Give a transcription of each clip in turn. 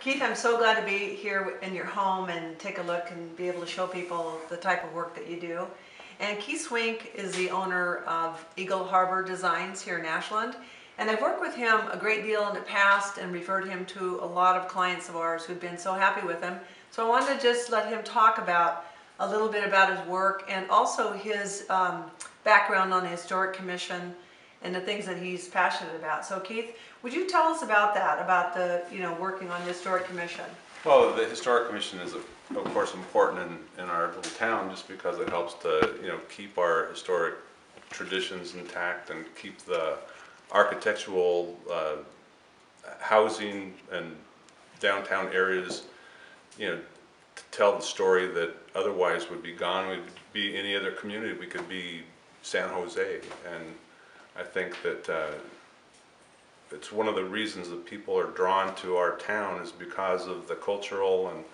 Keith, I'm so glad to be here in your home and take a look and be able to show people the type of work that you do. And Keith Swink is the owner of Eagle Harbor Designs here in Ashland. And I've worked with him a great deal in the past and referred him to a lot of clients of ours who've been so happy with him. So I wanted to just let him talk about a little bit about his work and also his background on the Historic Commission and the things that he's passionate about. So Keith, would you tell us about that, about the, working on the Historic Commission? Well, the Historic Commission is, of course, important in our little town just because it helps to, keep our historic traditions intact and keep the architectural housing and downtown areas, to tell the story that otherwise would be gone. We'd be any other community. We could be San Jose, and I think that it's one of the reasons that people are drawn to our town is because of the cultural and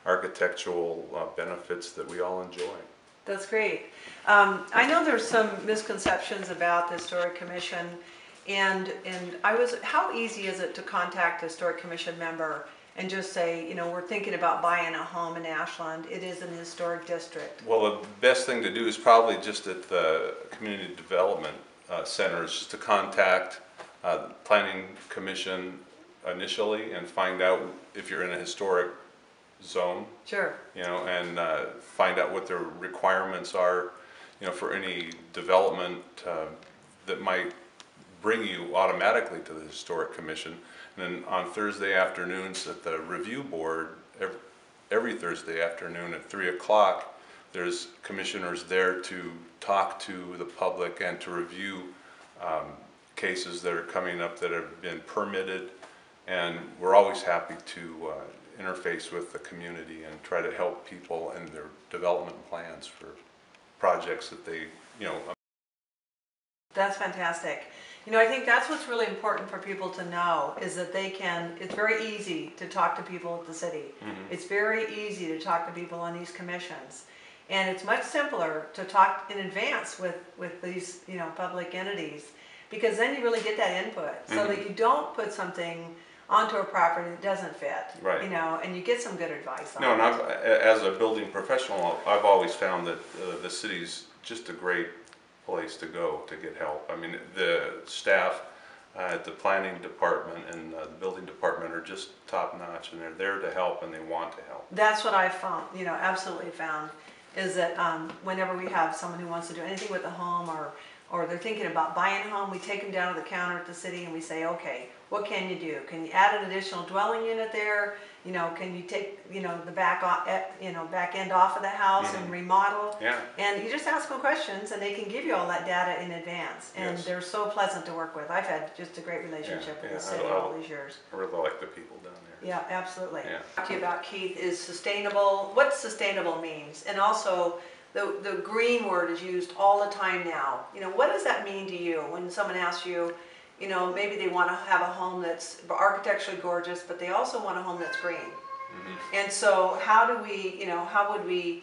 architectural benefits that we all enjoy. That's great. I know there's some misconceptions about the Historic Commission, and how easy is it to contact a Historic Commission member and just say, we're thinking about buying a home in Ashland. It is an historic district. Well, the best thing to do is probably just at the Community Development Center is just to contact the Planning Commission initially and find out if you're in a historic zone. Sure. And find out what their requirements are, for any development that might bring you automatically to the Historic Commission. And then on Thursday afternoons at the review board, every Thursday afternoon at 3 o'clock, there's commissioners there to talk to the public and to review cases that are coming up that have been permitted. And we're always happy to interface with the community and try to help people in their development plans for projects that they, That's fantastic. I think that's what's really important for people to know is that it's very easy to talk to people at the city. Mm-hmm. It's very easy to talk to people on these commissions. And it's much simpler to talk in advance with these, public entities, because then you really get that input, so mm-hmm. that you don't put something onto a property that doesn't fit, right. And you get some good advice on it. And as a building professional, I've always found that the city's just a great place to go to get help. I mean, the staff at the planning department and the building department are just top notch, and they're there to help and they want to help. That's what I found, absolutely found, is that whenever we have someone who wants to do anything with a home or they're thinking about buying a home, we take them down to the counter at the city and we say, okay, what can you do? Can you add an additional dwelling unit there? Can you take, the back end off of the house mm-hmm. and remodel? Yeah. And you just ask them questions and they can give you all that data in advance. And yes. They're so pleasant to work with. I've had just a great relationship with the city all these years. I really like the people down there. Yeah, absolutely. Yeah. Talk to you about, Keith, is sustainable, what sustainable means, and also the green word is used all the time now. What does that mean to you when someone asks you, maybe they want to have a home that's architecturally gorgeous, but they also want a home that's green. Mm-hmm. And so how would we,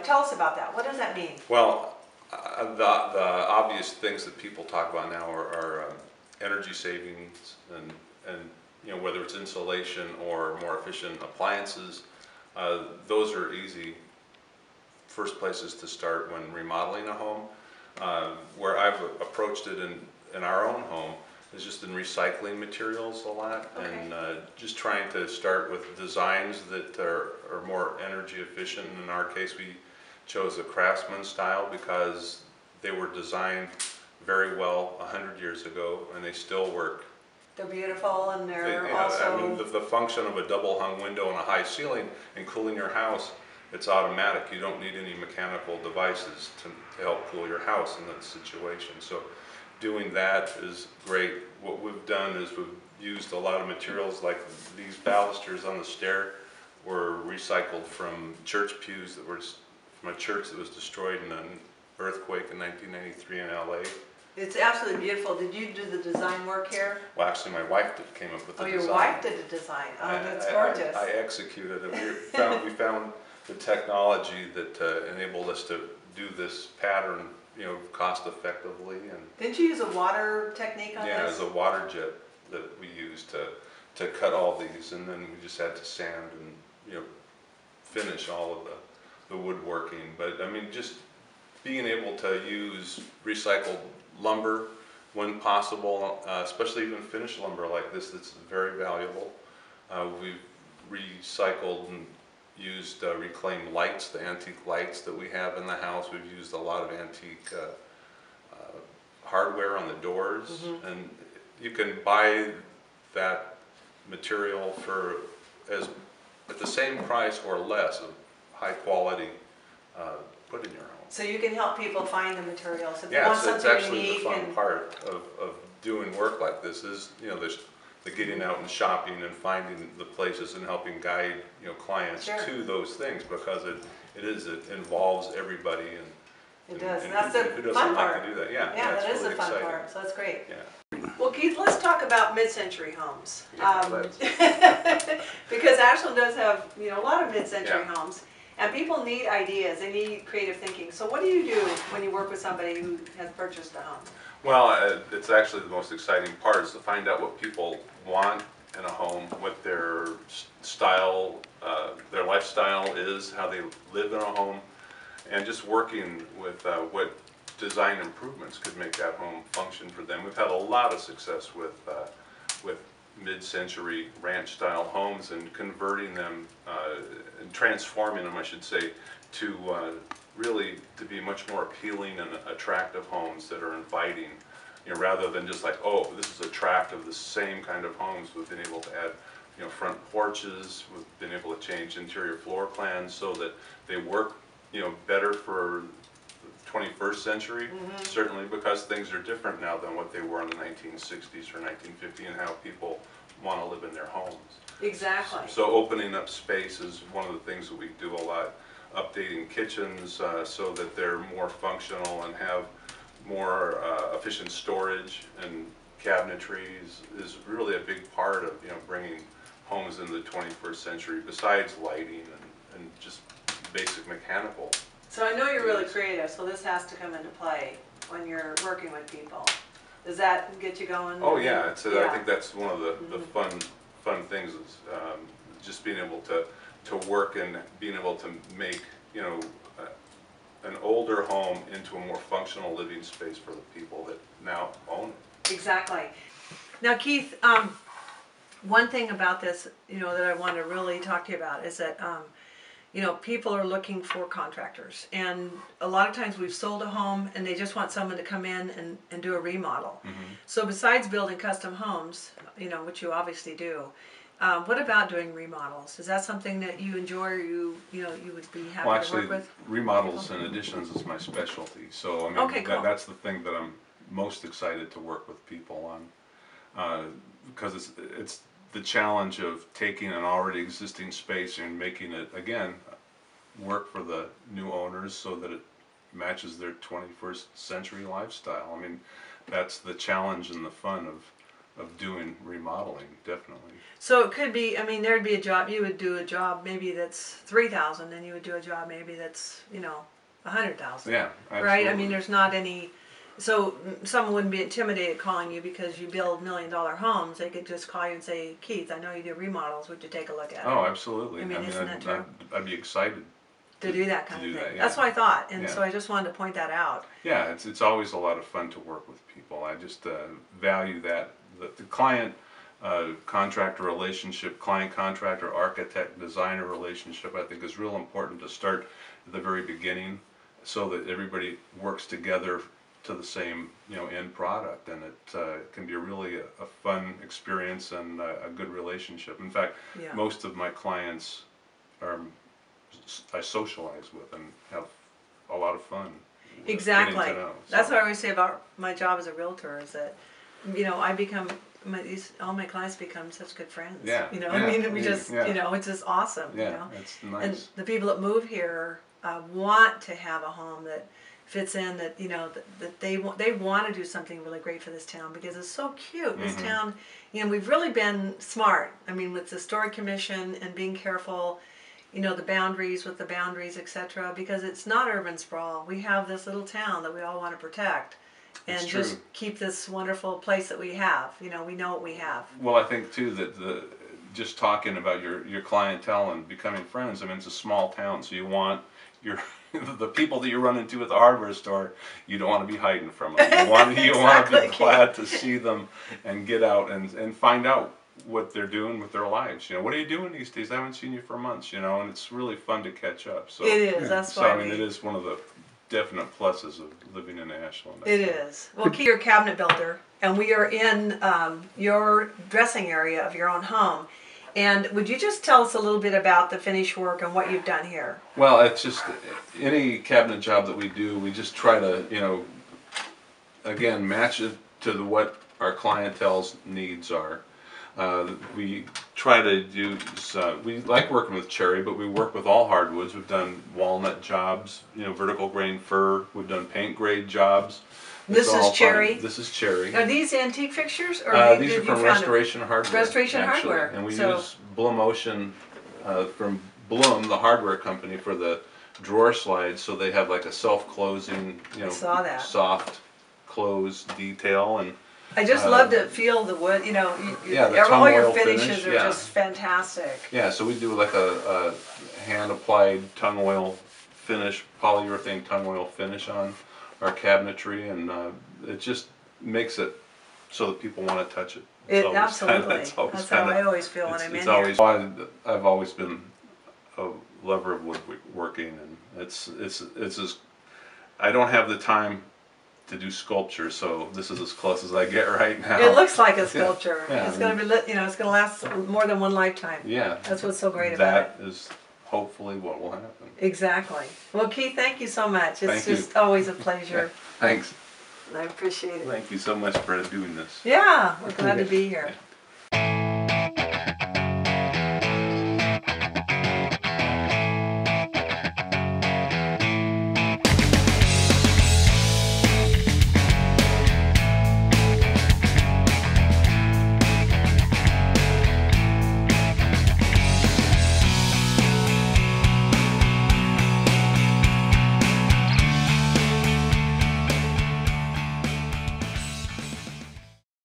tell us about that. What does that mean? Well, the obvious things that people talk about now are energy savings and whether it's insulation or more efficient appliances. Those are easy first places to start when remodeling a home. Where I've approached it in our own home is just in recycling materials a lot. Okay. And just trying to start with designs that are more energy efficient. And in our case, we chose a Craftsman style because they were designed very well 100 years ago and they still work. They're beautiful, and they're also... I mean, the function of a double hung window and a high ceiling and cooling your house, it's automatic. You don't need any mechanical devices to help cool your house in that situation. So doing that is great. What we've done is we've used a lot of materials like these balusters on the stair were recycled from church pews that were from a church that was destroyed in an earthquake in 1993 in LA. It's absolutely beautiful. Did you do the design work here? Well, actually, my wife came up with the design. Oh, your wife did the design. Oh, that's gorgeous. I executed it. We found the technology that enabled us to do this pattern, cost effectively. And didn't you use a water technique on this? Yeah, it was a water jet that we used to to cut all these, and then we just had to sand and, you know, finish all of the woodworking. But I mean, just being able to use recycled lumber when possible, especially even finished lumber like this, that's very valuable. We've recycled and used reclaimed lights, the antique lights that we have in the house. We've used a lot of antique hardware on the doors, and you can buy that material for at the same price or less of high quality put in your home. So you can help people find the materials. If they Yeah, want so it's something actually the unique fun part of doing work like this is, you know, the getting out and shopping and finding the places and helping guide, you know, clients to those things, because it involves everybody, and it does. and That's who the doesn't fun like part. to do that? Yeah, Yeah, that is really the fun exciting. part. So that's great. Yeah. Well, Keith, let's talk about mid-century homes. Yeah, Because Ashland does have, you know, a lot of mid-century Yeah. homes, and people need ideas. They need creative thinking. So what do you do when you work with somebody who has purchased a home? Well, it's actually the most exciting part is to find out what people want in a home, what their style, their lifestyle is, how they live in a home, and just working with what design improvements could make that home function for them. We've had a lot of success with mid-century ranch-style homes and converting them and transforming them, I should say, to really to be much more appealing and attractive homes that are inviting, you know, rather than just like, oh, this is a tract of the same kind of homes. We've been able to add, you know, front porches. We've been able to change interior floor plans so that they work, you know, better for the 21st century. Certainly, because things are different now than what they were in the 1960s or 1950, and how people want to live in their homes. Exactly. So opening up space is one of the things that we do a lot. Updating kitchens so that they're more functional and have more efficient storage and cabinetry is really a big part of, you know, bringing homes in the 21st century, besides lighting and just basic mechanical. So I know you're really creative, so this has to come into play when you're working with people. Does that get you going? Oh yeah, I think that's one of the fun things is just being able to work and being able to make, you know, an older home into a more functional living space for the people that now own it. Exactly. Now, Keith, one thing about this, you know, that I want to really talk to you about is that, you know, people are looking for contractors, and a lot of times we've sold a home and they just want someone to come in and do a remodel. So besides building custom homes, you know, which you obviously do, what about doing remodels? Is that something that you enjoy, or you would be happy Well, to actually, work with? remodels and additions is my specialty. So I mean, Okay, cool. that's the thing that I'm most excited to work with people on, because it's the challenge of taking an already existing space and making it again work for the new owners so that it matches their 21st century lifestyle. I mean, that's the challenge and the fun of doing remodeling, definitely. So it could be, I mean, there'd be a job, you would do a job maybe that's $3,000, and you would do a job maybe that's, you know, $100,000. Yeah, absolutely. Right? I mean, there's not any, so someone wouldn't be intimidated calling you because you build $1 million homes. They could just call you and say, Keith, I know you do remodels, would you take a look at it? Oh, absolutely. I mean, isn't that true? I'd be excited To do that kind of thing. that, yeah. That's what I thought, and Yeah. so I just wanted to point that out. Yeah, it's always a lot of fun to work with people. I just value that the client contractor relationship, client contractor, architect, designer relationship, I think is real important to start at the very beginning so that everybody works together to the same, you know, end product, and it can be really a fun experience and a good relationship. In fact, Yeah. most of my clients I socialize with and have a lot of fun with Exactly. getting to know. That's So- what I always say about my job as a realtor is that, you know, I become, all my clients become such good friends. Yeah, You know, yeah, I mean, we just, yeah. you know, it's just awesome. Yeah, You know? it's And nice. the people that move here want to have a home that fits in, that, you know, that they want to do something really great for this town because it's so cute. This town, you know, we've really been smart. I mean, with the Historic Commission and being careful, you know, the boundaries, etc., because it's not urban sprawl. We have this little town that we all want to protect, and It's just true. keep this wonderful place that we have. You know, we know what we have. Well, I think too that just talking about your clientele and becoming friends. I mean, it's a small town, so you want your the people that you run into at the hardware store. You don't want to be hiding from them. You want Exactly, to be glad to see them and get out and find out what they're doing with their lives. You know, what are you doing these days? I haven't seen you for months. You know, and it's really fun to catch up. So It is. That's so why I mean, it is one of the definite pluses of living in Ashland. I It think. is. Well, Keith, you're a cabinet builder, and we are in your dressing area of your own home. And would you just tell us a little bit about the finish work and what you've done here? Well, it's just any cabinet job that we do, we just try to, you know, again, match it to what our clientele's needs are. We try to do, we like working with cherry, but we work with all hardwoods. We've done walnut jobs, you know, vertical grain fir. We've done paint grade jobs. This is cherry. This is cherry. Are these antique fixtures, or These are from Restoration Hardware. Restoration actually. Hardware. And we So- use Bloom Ocean from Bloom, the hardware company, for the drawer slides, so they have like a self-closing, you know, saw that. soft close detail. And I just love to feel the wood. You know, Yeah, the all your tongue oil finishes finish, are yeah. just fantastic. yeah, so we do like a hand-applied tongue oil finish, polyurethane tongue oil finish on our cabinetry, and it just makes it so that people want to touch it. It's always Absolutely. That's how I always feel when I'm in here. I've always been a lover of woodworking, and it's as I don't have the time to do sculpture, so this is as close as I get right now. It looks like a sculpture. Yeah, It's going to be lit. You know, it's going to last more than one lifetime. Yeah, That's what's so great about it. that is hopefully what will happen. Exactly. Well, Keith, thank you so much. It's Thank you. just always a pleasure. Thanks. I appreciate it. Thank you so much for doing this. Yeah, we're glad to be here. Yeah.